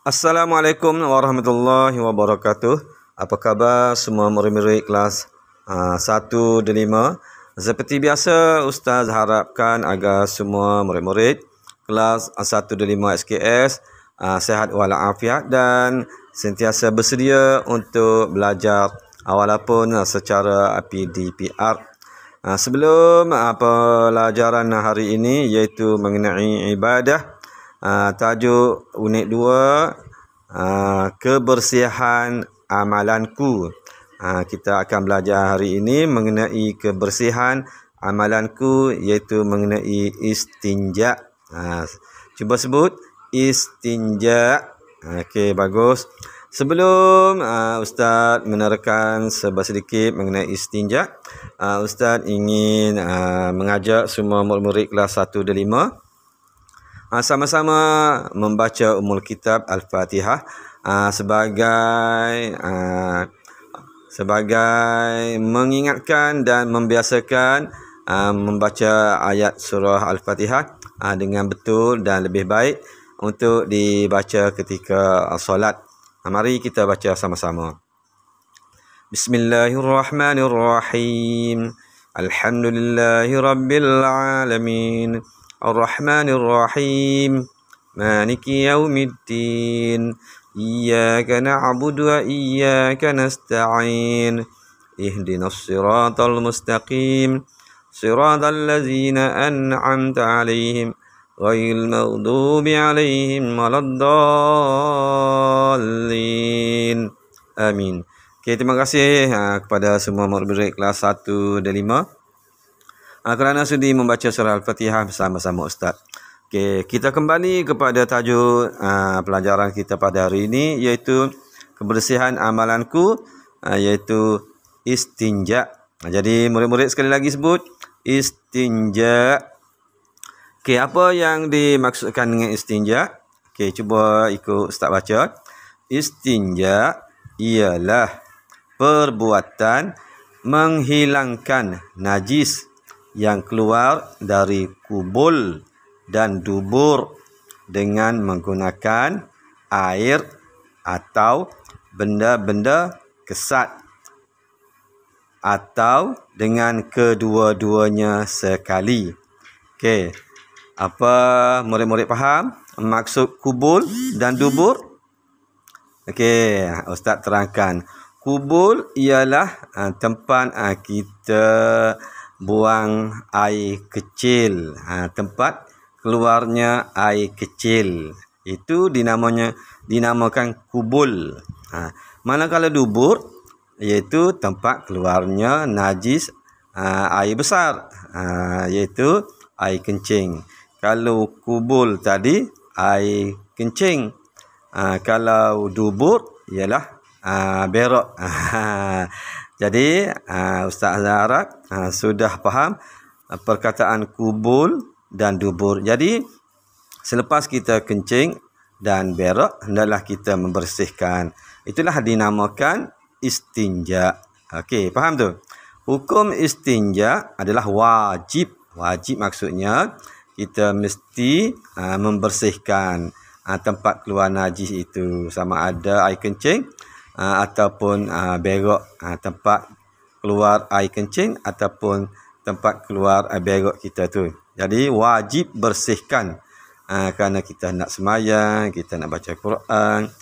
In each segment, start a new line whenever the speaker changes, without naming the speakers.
Assalamualaikum warahmatullahi wabarakatuh. Apa khabar semua murid-murid kelas 1 dan 5? Seperti biasa, Ustaz harapkan agar semua murid-murid kelas 1 dan 5 SKS sihat walafiat dan sentiasa bersedia untuk belajar walaupun secara PDPR. Sebelum pelajaran hari ini iaitu mengenai ibadah, tajuk unit 2, kebersihan amalanku. Kita akan belajar hari ini mengenai kebersihan amalanku iaitu mengenai istinja. Cuba sebut istinja. Okey, bagus. Sebelum Ustaz menerangkan sedikit mengenai istinja, Ustaz ingin mengajak semua murid-murid kelas 1 dan 5 sama-sama membaca Ummul Kitab Al-Fatihah sebagai mengingatkan dan membiasakan membaca ayat surah Al-Fatihah dengan betul dan lebih baik untuk dibaca ketika solat. Mari kita baca sama-sama. Bismillahirrahmanirrahim. Alhamdulillahirabbil alamin. Ar-Rahmanir-Rahim. Maliki yaumiddin. Iyyaka na'budu wa iyyaka nasta'in. Ihdinas siratal mustaqim. Siratal ladzina an'amta 'alaihim ghairil maghdubi 'alaihim waladdallin. Amin. Okey, terima kasih kepada semua murid-murid kelas 1 dan 5. Kerana sudi membaca surah Al-Fatihah bersama-sama Ustaz. Okey, kita kembali kepada tajuk pelajaran kita pada hari ini iaitu kebersihan amalanku, iaitu istinja. Jadi murid-murid sekali lagi sebut istinja. Okey, apa yang dimaksudkan dengan istinja? Okey, cuba ikut Ustaz baca. Istinja ialah perbuatan menghilangkan najis yang keluar dari kubul dan dubur dengan menggunakan air atau benda-benda kesat atau dengan kedua-duanya sekali. Okey, apa murid-murid faham maksud kubul dan dubur? Okey, Ustaz terangkan. Kubul ialah tempat kita buang air kecil, tempat keluarnya air kecil, itu dinamakan kubul. Manakala dubur iaitu tempat keluarnya najis air besar, iaitu air kencing. Kalau kubul tadi air kencing, kalau dubur ialah berak. Jadi Ustaz harap sudah faham perkataan kubul dan dubur. Jadi selepas kita kencing dan berak, hendaklah kita membersihkan. Itulah dinamakan istinja. Okey, faham tu? Hukum istinja adalah wajib. Wajib maksudnya kita mesti membersihkan tempat keluar najis itu, sama ada air kencing ataupun berak, tempat keluar air kencing ataupun tempat keluar berak kita tu. Jadi wajib bersihkan kerana kita nak semayang, kita nak baca Quran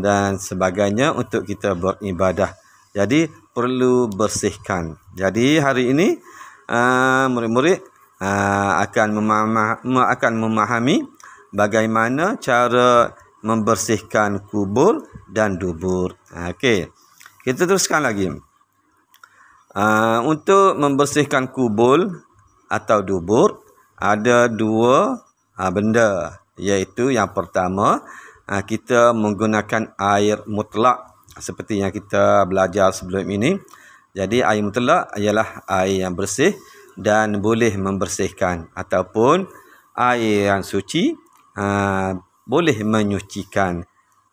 dan sebagainya untuk kita beribadah. Jadi perlu bersihkan. Jadi hari ini murid-murid akan memahami bagaimana cara membersihkan kubul dan dubur. Okey, kita teruskan lagi. Untuk membersihkan kubul atau dubur ada dua benda, iaitu yang pertama kita menggunakan air mutlak seperti yang kita belajar sebelum ini. Jadi air mutlak ialah air yang bersih dan boleh membersihkan, ataupun air yang suci boleh menyucikan.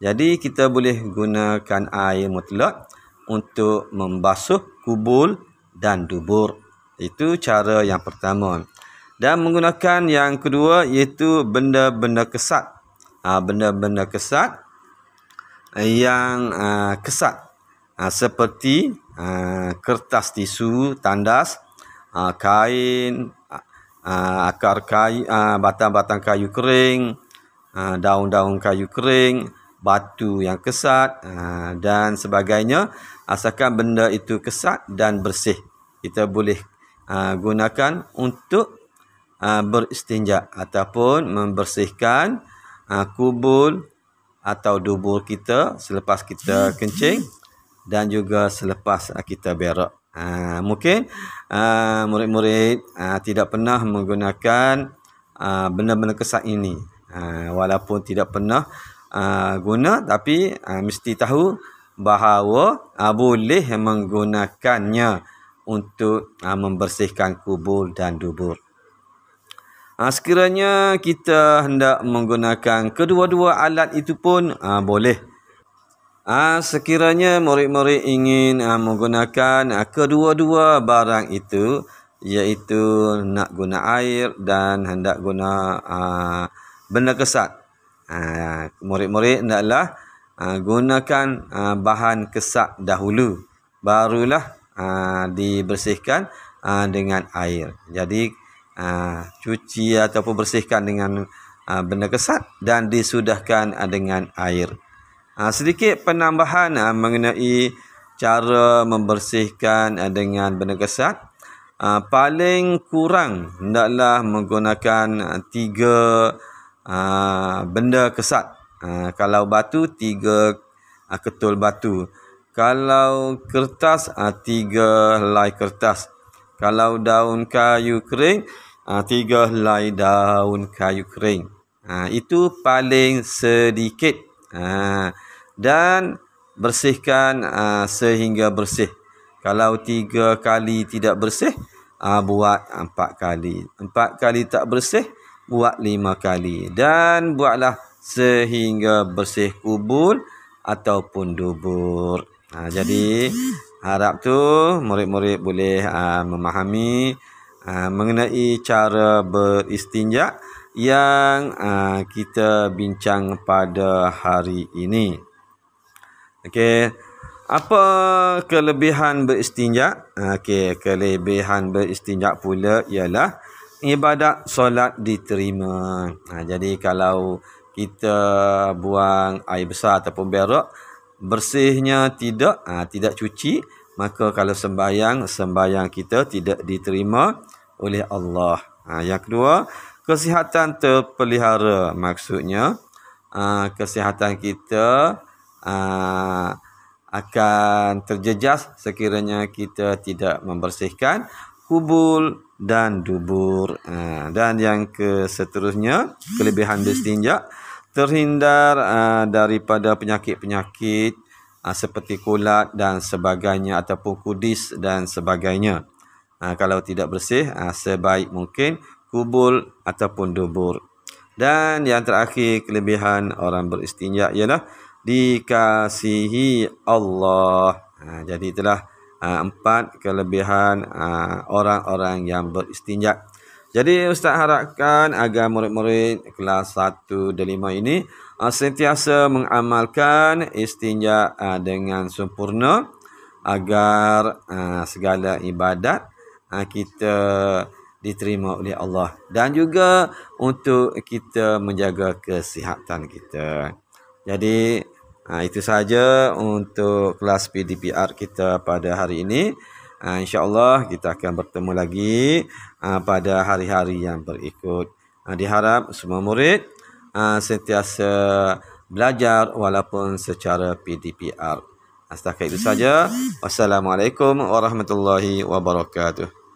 Jadi kita boleh gunakan air mutlak untuk membasuh kubul dan dubur. Itu cara yang pertama. Dan menggunakan yang kedua iaitu benda-benda kesat. benda-benda kesat yang kesat seperti kertas tisu, tandas, kain, akar kayu, batang-batang kayu kering, daun-daun kayu kering, batu yang kesat dan sebagainya. Asalkan benda itu kesat dan bersih, kita boleh gunakan untuk beristinja ataupun membersihkan kubul atau dubur kita selepas kita kencing dan juga selepas kita berak. Mungkin murid-murid tidak pernah menggunakan benda-benda kesat ini. Walaupun tidak pernah guna, tapi mesti tahu bahawa boleh menggunakannya untuk membersihkan kubul dan dubur. Sekiranya kita hendak menggunakan kedua-dua alat itu pun boleh. Sekiranya murid-murid ingin menggunakan kedua-dua barang itu, iaitu nak guna air dan hendak guna benda kesat, murid-murid hendaklah gunakan bahan kesat dahulu, barulah dibersihkan dengan air. Jadi cuci ataupun bersihkan dengan benda kesat dan disudahkan dengan air. Sedikit penambahan mengenai cara membersihkan dengan benda kesat. Paling kurang hendaklah menggunakan 3 benda kesat. Kalau batu, 3 ketul batu. Kalau kertas, 3 helai kertas. Kalau daun kayu kering, 3 helai daun kayu kering. Itu paling sedikit. Dan bersihkan sehingga bersih. Kalau 3 kali tidak bersih, buat 4 kali. 4 kali tak bersih, buat 5 kali. Dan buatlah sehingga bersih kubul ataupun dubur. Jadi harap tu murid-murid boleh memahami mengenai cara beristinja yang kita bincang pada hari ini. Okey, apa kelebihan beristinja? Kelebihan beristinja pula ialah ibadat solat diterima. Jadi kalau kita buang air besar ataupun berak, bersihnya tidak cuci, maka kalau sembahyang kita tidak diterima oleh Allah. Yang kedua, kesihatan terpelihara. Maksudnya kesihatan kita akan terjejas sekiranya kita tidak membersihkan kubul dan dubur. Dan yang seterusnya, kelebihan beristinja, terhindar daripada penyakit-penyakit seperti kulat dan sebagainya ataupun kudis dan sebagainya. Kalau tidak bersih, sebaik mungkin kubul ataupun dubur. Dan yang terakhir, kelebihan orang beristinja ialah dikasihi Allah. Jadi itulah 4 kelebihan orang-orang yang beristinja. Jadi Ustaz harapkan agar murid-murid kelas 1 dan 5 ini sentiasa mengamalkan istinja dengan sempurna agar segala ibadat kita diterima oleh Allah, dan juga untuk kita menjaga kesihatan kita. Jadi itu saja untuk kelas PDPR kita pada hari ini. InsyaAllah kita akan bertemu lagi pada hari-hari yang berikut. Diharap semua murid sentiasa belajar walaupun secara PDPR. Setakat itu saja. Wassalamualaikum warahmatullahi wabarakatuh.